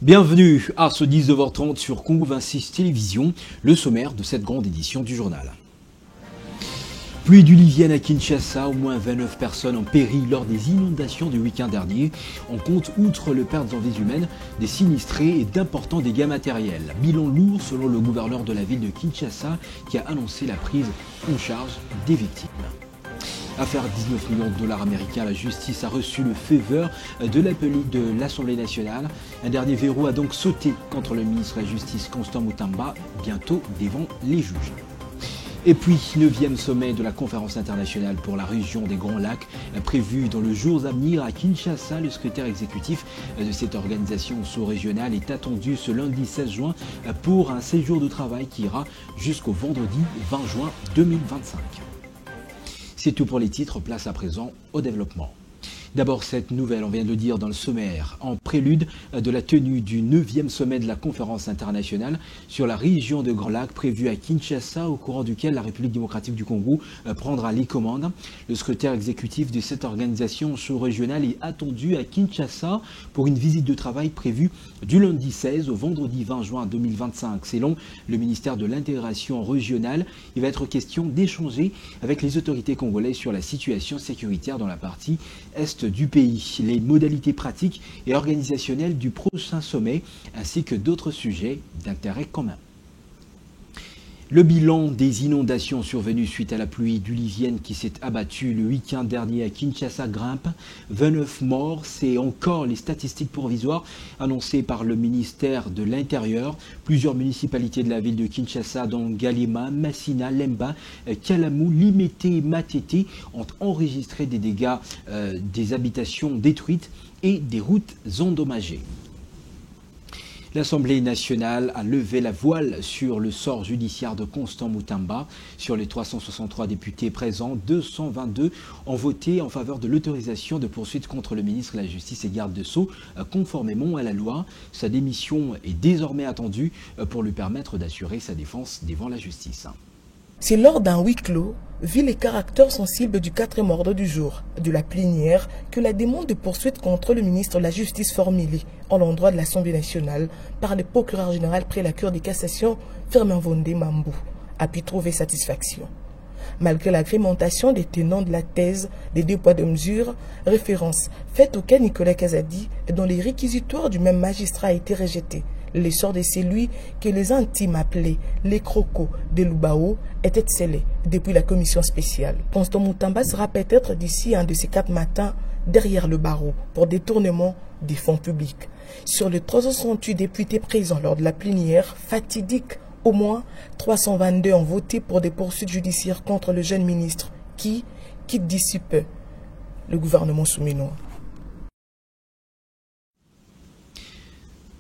Bienvenue à ce 19h30 sur Congo 26 Télévision, le sommaire de cette grande édition du journal. Pluie diluvienne à Kinshasa, au moins 29 personnes ont péri lors des inondations du week-end dernier. On compte, outre le pertes en vies humaines, des sinistrés et d'importants dégâts matériels. Bilan lourd selon le gouverneur de la ville de Kinshasa qui a annoncé la prise en charge des victimes. Affaire 19 millions de dollars américains, la justice a reçu le faveur de l'Assemblée nationale. Un dernier verrou a donc sauté contre le ministre de la Justice Constant Mutamba, bientôt devant les juges. Et puis, 9e sommet de la conférence internationale pour la région des Grands Lacs, prévu dans le jour à venir à Kinshasa. Le secrétaire exécutif de cette organisation sous-régionale est attendu ce lundi 16 juin pour un séjour de travail qui ira jusqu'au vendredi 20 juin 2025. C'est tout pour les titres, place à présent au développement. D'abord cette nouvelle, on vient de le dire dans le sommaire, en prélude de la tenue du 9e sommet de la conférence internationale sur la région de Grand Lac prévu à Kinshasa, au courant duquel la République démocratique du Congo prendra les commandes. Le secrétaire exécutif de cette organisation sous-régionale est attendu à Kinshasa pour une visite de travail prévue du lundi 16 au vendredi 20 juin 2025. Selon le ministère de l'intégration régionale, il va être question d'échanger avec les autorités congolaises sur la situation sécuritaire dans la partie est du pays, les modalités pratiques et organisationnelles du prochain sommet, ainsi que d'autres sujets d'intérêt commun. Le bilan des inondations survenues suite à la pluie diluvienne qui s'est abattue le week-end dernier à Kinshasa grimpe. 29 morts, c'est encore les statistiques provisoires annoncées par le ministère de l'Intérieur. Plusieurs municipalités de la ville de Kinshasa, dont Galima, Massina, Lemba, Kalamou, Limete et Matete, ont enregistré des dégâts, des habitations détruites et des routes endommagées. L'Assemblée nationale a levé la voile sur le sort judiciaire de Constant Mutamba. Sur les 363 députés présents, 222 ont voté en faveur de l'autorisation de poursuite contre le ministre de la Justice et garde des Sceaux, conformément à la loi. Sa démission est désormais attendue pour lui permettre d'assurer sa défense devant la justice. C'est lors d'un huis clos, vu les caractères sensibles du 4e ordre du jour, de la plénière, que la demande de poursuite contre le ministre de la Justice formulée en l'endroit de l'Assemblée nationale par le procureur général près la Cour de cassation, Firmin Vondé Mambou, a pu trouver satisfaction. Malgré l'agrémentation des tenants de la thèse des 2 poids 2 mesures, référence faite auquel Nicolas Kazadi, dont les réquisitoires du même magistrat a été rejeté, l'essor de celui que les intimes appelaient les crocos de Lubao était scellé depuis la commission spéciale. Constant Mutamba sera peut-être d'ici un de ces 4 matins derrière le barreau pour détournement des fonds publics. Sur les 368 députés présents lors de la plénière fatidique, au moins 322 ont voté pour des poursuites judiciaires contre le jeune ministre qui quitte d'ici peu le gouvernement souminois.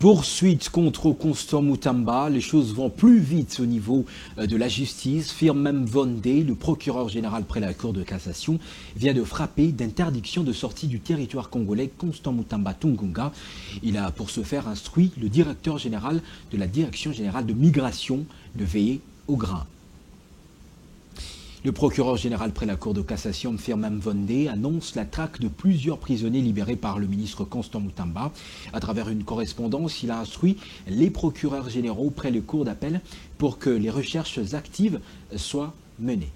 Poursuite contre Constant Mutamba, les choses vont plus vite au niveau de la justice. Firmin Vondé, le procureur général près la Cour de cassation, vient de frapper d'interdiction de sortie du territoire congolais Constant Mutamba Tungunga. Il a pour ce faire instruit le directeur général de la Direction générale de migration de veiller au grain. Le procureur général près la Cour de cassation, Firmin Vondé, annonce la traque de plusieurs prisonniers libérés par le ministre Constant Mutamba. À travers une correspondance, il a instruit les procureurs généraux près les cours d'appel pour que les recherches actives soient menées.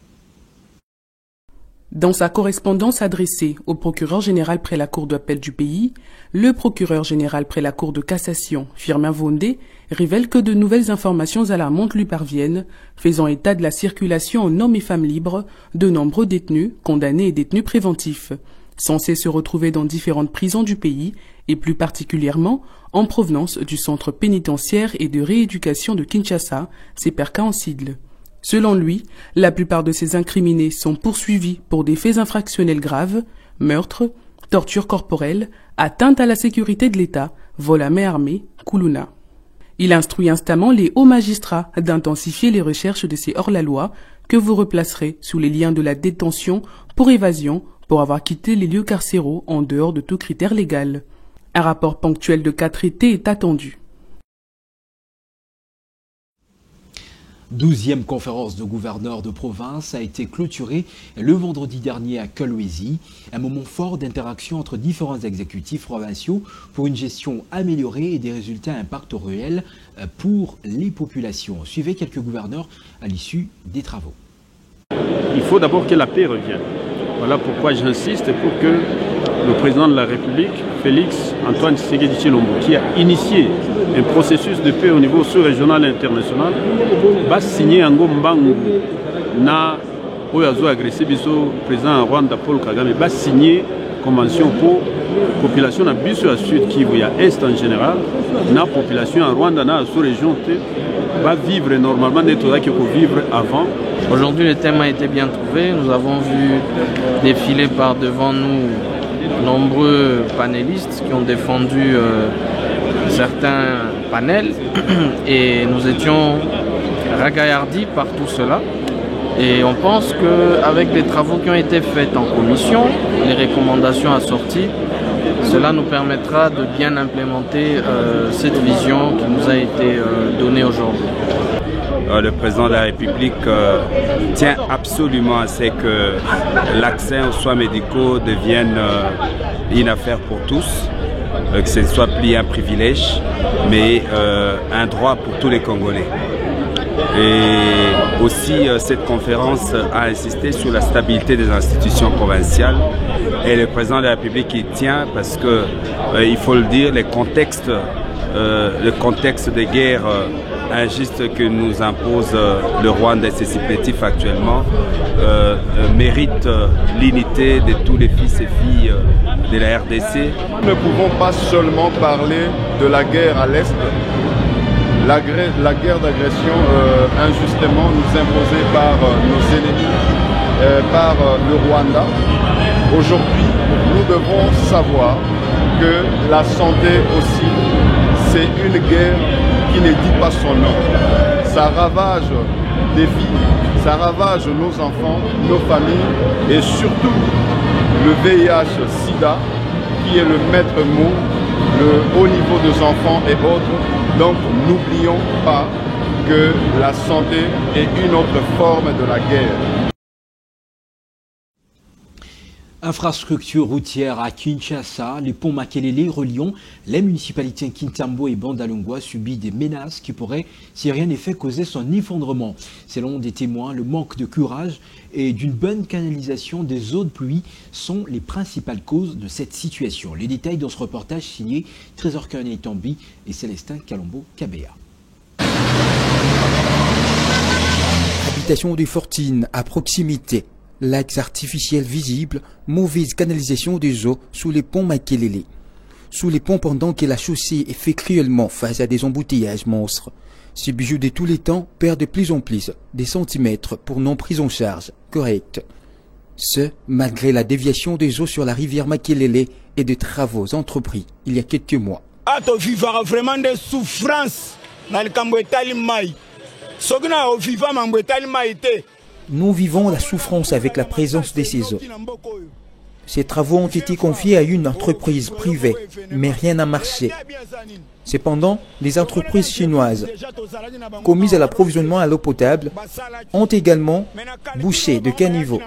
Dans sa correspondance adressée au procureur général près la Cour d'appel du pays, le procureur général près la Cour de cassation, Firmin Vondé, révèle que de nouvelles informations alarmantes lui parviennent, faisant état de la circulation en hommes et femmes libres de nombreux détenus, condamnés et détenus préventifs, censés se retrouver dans différentes prisons du pays et plus particulièrement en provenance du centre pénitentiaire et de rééducation de Kinshasa, CPRK en sigle. Selon lui, la plupart de ces incriminés sont poursuivis pour des faits infractionnels graves, meurtre, torture corporelle, atteinte à la sécurité de l'État, vol à main armée, Koulouna. Il instruit instamment les hauts magistrats d'intensifier les recherches de ces hors-la-loi que vous replacerez sous les liens de la détention pour évasion pour avoir quitté les lieux carcéraux en dehors de tout critère légal. Un rapport ponctuel de cas traités est attendu. 12e conférence de gouverneurs de province a été clôturée le vendredi dernier à Kolwezi, un moment fort d'interaction entre différents exécutifs provinciaux pour une gestion améliorée et des résultats à impact réel pour les populations. Suivez quelques gouverneurs à l'issue des travaux. Il faut d'abord que la paix revienne. Voilà pourquoi j'insiste pour que le président de la République, Félix Antoine Tshisekedi Tshilombo, qui a initié un processus de paix au niveau sous-régional et international, va signer un gombangu na oyo agressé biso président Rwanda Paul Kagame, va signer convention pour population na biso à Sud Kivu ya Est en général, na population en Rwanda na sous-région va vivre normalement des choses qu'il faut vivre avant. Aujourd'hui, le thème a été bien trouvé. Nous avons vu défiler par devant nous nombreux panélistes qui ont défendu certains panels et nous étions ragaillardis par tout cela. Et on pense qu'avec les travaux qui ont été faits en commission, les recommandations assorties, cela nous permettra de bien implémenter cette vision qui nous a été donnée aujourd'hui. Le président de la République tient absolument à ce que l'accès aux soins médicaux devienne une affaire pour tous, que ce ne soit plus un privilège, mais un droit pour tous les Congolais. Et aussi, cette conférence a insisté sur la stabilité des institutions provinciales et le président de la République y tient parce que, il faut le dire, le contexte de guerre injuste que nous impose le Rwanda et ses supplétifs actuellement mérite l'unité de tous les fils et filles de la RDC. Nous ne pouvons pas seulement parler de la guerre à l'Est, la guerre d'agression injustement nous imposée par nos ennemis, par le Rwanda. Aujourd'hui, nous devons savoir que la santé aussi, c'est une guerre qui ne dit pas son nom. Ça ravage des vies, ça ravage nos enfants, nos familles et surtout le VIH-Sida qui est le maître mot, le haut niveau des enfants et autres. Donc n'oublions pas que la santé est une autre forme de la guerre. Infrastructure routière à Kinshasa, les ponts Makelele reliant les municipalités Kintambo et Bandalungwa subissent des menaces qui pourraient, si rien n'est fait, causer son effondrement. Selon des témoins, le manque de curage et d'une bonne canalisation des eaux de pluie sont les principales causes de cette situation. Les détails dans ce reportage signé Trésor Kanye-Tambi et Célestin Kalombo-Kabea. Habitation de Fortine à proximité. Lacs artificiels visibles, mauvaise canalisation des eaux sous les ponts Makelele. Sous les ponts pendant que la chaussée fait cruellement face à des embouteillages monstres. Ces bijoux de tous les temps perdent de plus en plus des centimètres pour non prise en charge correcte. Ce, malgré la déviation des eaux sur la rivière Makelele et des travaux entrepris il y a quelques mois. Vivra vraiment des souffrances dans le Cambouetali Maï. Nous vivons la souffrance avec la présence de ces eaux. Ces travaux ont été confiés à une entreprise privée, mais rien n'a marché. Cependant, les entreprises chinoises, commises à l'approvisionnement à l'eau potable, ont également bouché de caniveaux.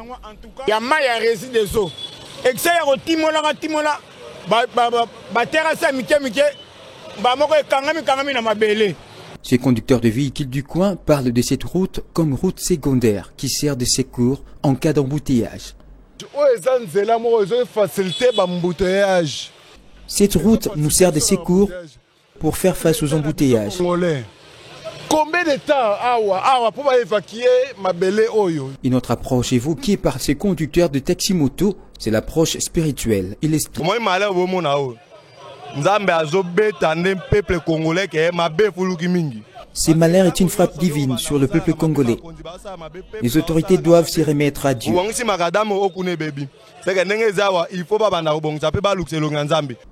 Ces conducteurs de véhicules du coin parlent de cette route comme route secondaire qui sert de secours en cas d'embouteillage. Cette route nous sert de secours pour faire face aux embouteillages. Combien de temps pour évacuer Mabele Oyo? Une autre approche évoquée par ces conducteurs de taxi-moto, c'est l'approche spirituelle. Il explique. Ces malheurs est une frappe divine sur le peuple congolais. Les autorités doivent s'y remettre à Dieu.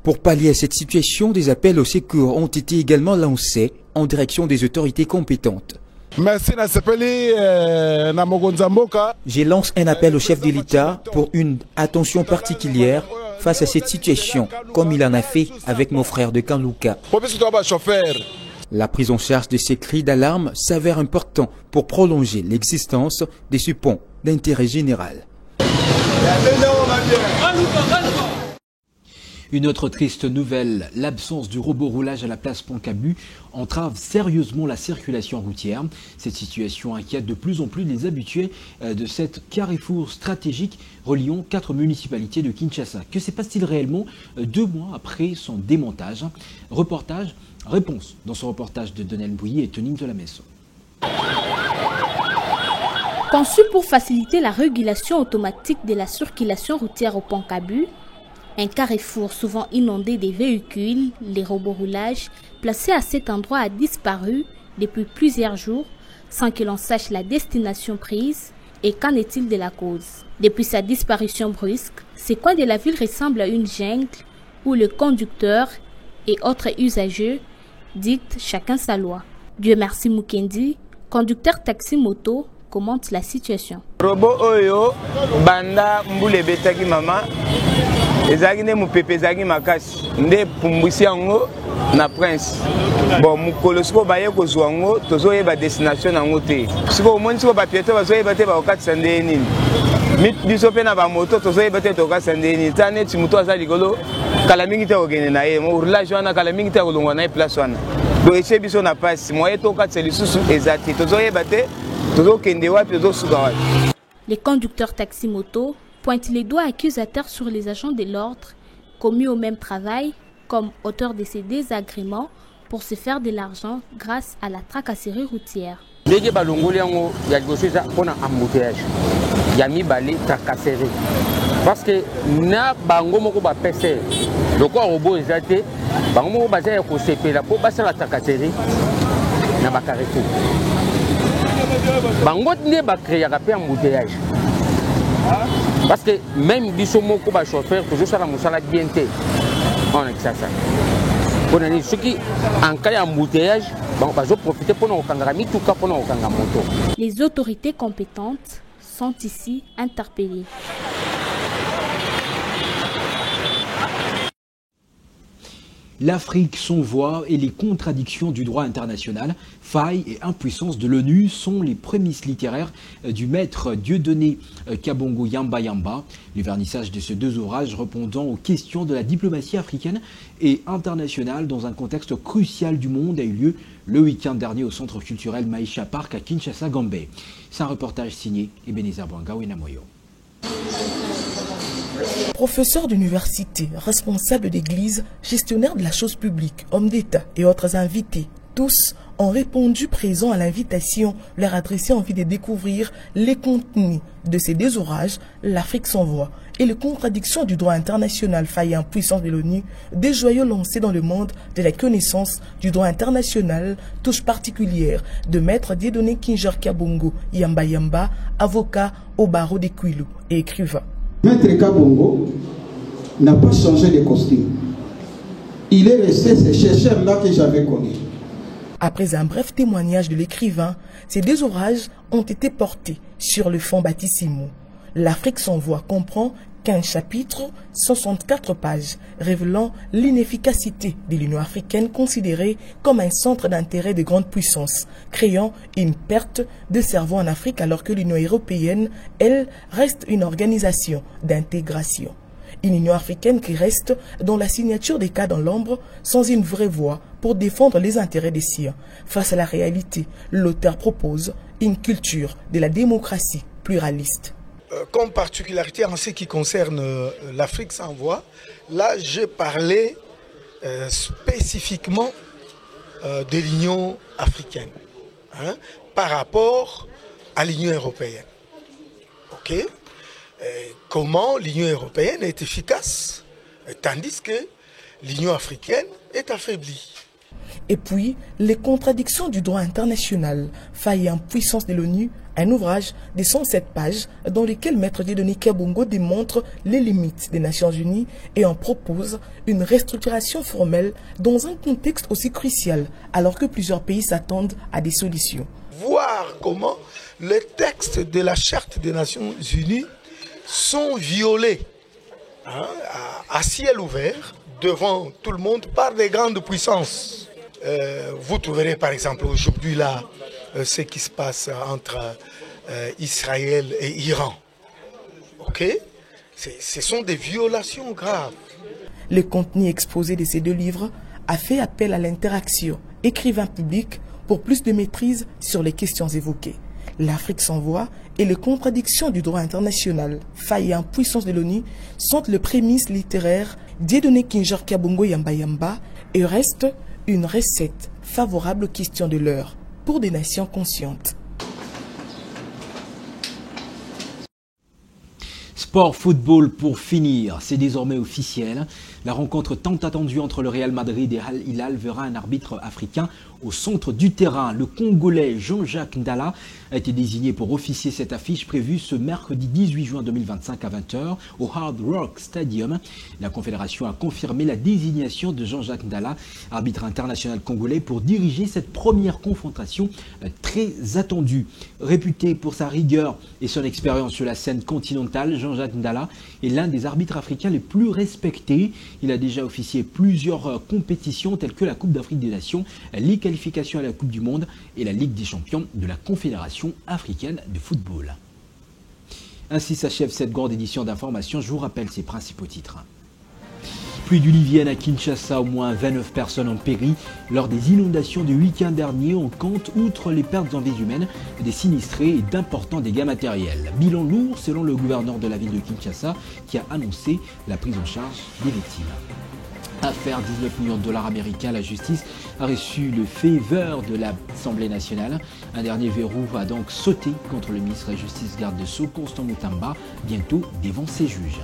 Pour pallier à cette situation, des appels au secours ont été également lancés en direction des autorités compétentes. Je lance un appel au chef de l'État pour une attention particulière face à cette situation, comme il en a fait avec nos frères de Kanlouka. La prise en charge de ces cris d'alarme s'avère important pour prolonger l'existence de ce pont d'intérêt général. Une autre triste nouvelle, l'absence du robot roulage à la place Pont-Cabu entrave sérieusement la circulation routière. Cette situation inquiète de plus en plus les habitués de cette carrefour stratégique reliant 4 municipalités de Kinshasa. Que se passe-t-il réellement 2 mois après son démontage? Réponse dans ce reportage de Donel Bouilly et Tonine de la Messo. Conçu pour faciliter la régulation automatique de la circulation routière au Pont-Cabu, un carrefour souvent inondé des véhicules, les robots roulages, placé à cet endroit a disparu depuis plusieurs jours sans que l'on sache la destination prise et qu'en est-il de la cause. Depuis sa disparition brusque, ces coins de la ville ressemblent à une jungle où le conducteur et autres usagers dictent chacun sa loi. Dieu merci Mukendi, conducteur taxi-moto, commente la situation. Robot Oyo, Banda Mboule Betaki Mama, ezaki ne mupepe ezaki makasi nde pumbusi yango na prince bon mukolo siko baye kozwa yango tozoyeba destination yango te siko omoni siko bapieto bazoyeba te bakokatisa nde nini biso mpe na bamoto tozoyeba te tokatisa nde nini ta neti moto aza likolo kala mingi te kokende na ye roulage wana kala mingi te kolongwa na ye place wana donc etie biso na pasi moye tokatisa lisusu eza te tozoyeba te tozokende wapi tozosuka wapi. Les conducteurs taxi-moto pointe les doigts accusateurs sur les agents de l'ordre commis au même travail comme auteurs de ces désagréments pour se faire de l'argent grâce à la tracasserie routière. Ndenge balongoli yango ya liboso eza mpona embouteillage ya mibale tracasserie parce que na bango moko bapese lokola robot eza te bango moko baza ya kosepela mpo basala tracasserie na bacarrefour bango nde bakreaka mpe embouteillage. Parce que même biso moko ba chauffeur toujours ça la musala bien té on est ça on a dit ceux qui en cas d'embouteillage bon va profiter pour nous kangara mituka pour nous kangara moto. Les autorités compétentes sont ici interpellées. L'Afrique sans voix et les contradictions du droit international, failles et impuissance de l'ONU sont les prémices littéraires du maître Dieudonné Kabongo Yamba Yamba. Le vernissage de ces 2 ouvrages répondant aux questions de la diplomatie africaine et internationale dans un contexte crucial du monde a eu lieu le week-end dernier au centre culturel Maïcha Park à Kinshasa, Gambé. C'est un reportage signé Ebenezer Bwangao et Namoyo. Professeur d'université, responsable d'église, gestionnaire de la chose publique, homme d'État et autres invités, tous ont répondu présents à l'invitation leur adressée en vue de découvrir les contenus de ces 2 ouvrages, L'Afrique sans voix et les contradictions du droit international failli en puissance de l'ONU, des joyaux lancés dans le monde de la connaissance du droit international, touche particulière de maître Dieudonné Kabongo Yamba Yamba, avocat au barreau des Kwilu et écrivain. Maître Kabongo n'a pas changé de costume. Il est resté ce chercheur-là que j'avais connu. Après un bref témoignage de l'écrivain, ces 2 ouvrages ont été portés sur le fond baptissimo. L'Afrique sans voix comprend 15 chapitres, 64 pages, révélant l'inefficacité de l'Union africaine considérée comme un centre d'intérêt de grande puissance, créant une perte de cerveau en Afrique alors que l'Union européenne, elle, reste une organisation d'intégration. Une Union africaine qui reste dans la signature des cas dans l'ombre sans une vraie voix pour défendre les intérêts des siens. Face à la réalité, l'auteur propose une culture de la démocratie pluraliste. Comme particularité en ce qui concerne l'Afrique sans voix, là j'ai parlé spécifiquement de l'Union africaine par rapport à l'Union européenne. Okay? Comment l'Union européenne est efficace tandis que l'Union africaine est affaiblie. Et puis, les contradictions du droit international, failles en puissance de l'ONU, un ouvrage de 107 pages dans lequel Maître Dieudonné Kabongo démontre les limites des Nations Unies et en propose une restructuration formelle dans un contexte aussi crucial alors que plusieurs pays s'attendent à des solutions. Voir comment les textes de la Charte des Nations Unies sont violés à ciel ouvert devant tout le monde par des grandes puissances. vous trouverez par exemple aujourd'hui là ce qui se passe entre Israël et Iran. Ok? Ce sont des violations graves. Le contenu exposé de ces deux livres a fait appel à l'interaction écrivain-public pour plus de maîtrise sur les questions évoquées. L'Afrique sans voix et les contradictions du droit international, failles et impuissance de l'ONU sont les prémices littéraires Dieudonné Kinjor Kabongo Yamba Yamba et restent une recette favorable aux questions de l'heure pour des nations conscientes. Sport football pour finir, c'est désormais officiel. La rencontre tant attendue entre le Real Madrid et Al Hilal verra un arbitre africain au centre du terrain. Le Congolais Jean-Jacques Ndala a été désigné pour officier cette affiche prévue ce mercredi 18 juin 2025 à 20h au Hard Rock Stadium. La Confédération a confirmé la désignation de Jean-Jacques Ndala, arbitre international congolais, pour diriger cette première confrontation très attendue. Réputé pour sa rigueur et son expérience sur la scène continentale, Jean-Jacques Ndala est l'un des arbitres africains les plus respectés. Il a déjà officié plusieurs compétitions telles que la Coupe d'Afrique des Nations, les qualifications à la Coupe du Monde et la Ligue des champions de la Confédération africaine de football. Ainsi s'achève cette grande édition d'information. Je vous rappelle ses principaux titres. Pluie diluvienne à Kinshasa, au moins 29 personnes ont péri lors des inondations du week-end dernier. On compte, outre les pertes en vies humaines, des sinistrés et d'importants dégâts matériels. Bilan lourd selon le gouverneur de la ville de Kinshasa qui a annoncé la prise en charge des victimes. Affaire 19 millions de dollars américains, la justice a reçu le faveur de l'Assemblée nationale. Un dernier verrou a donc sauté contre le ministre de la Justice garde de Sceaux, Constant Moutamba, bientôt devant ses juges.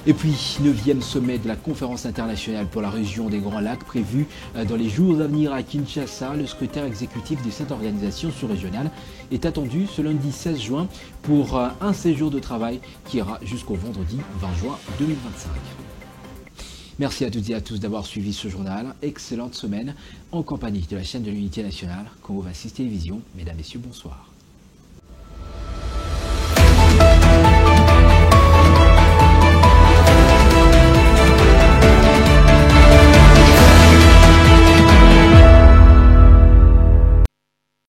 Et puis, 9e sommet de la conférence internationale pour la région des Grands Lacs prévu dans les jours à venir à Kinshasa. Le secrétaire exécutif de cette organisation sous-régionale est attendu ce lundi 16 juin pour un séjour de travail qui ira jusqu'au vendredi 20 juin 2025. Merci à toutes et à tous d'avoir suivi ce journal. Excellente semaine en compagnie de la chaîne de l'Unité nationale, Congo 26 Télévision. Mesdames, Messieurs, bonsoir.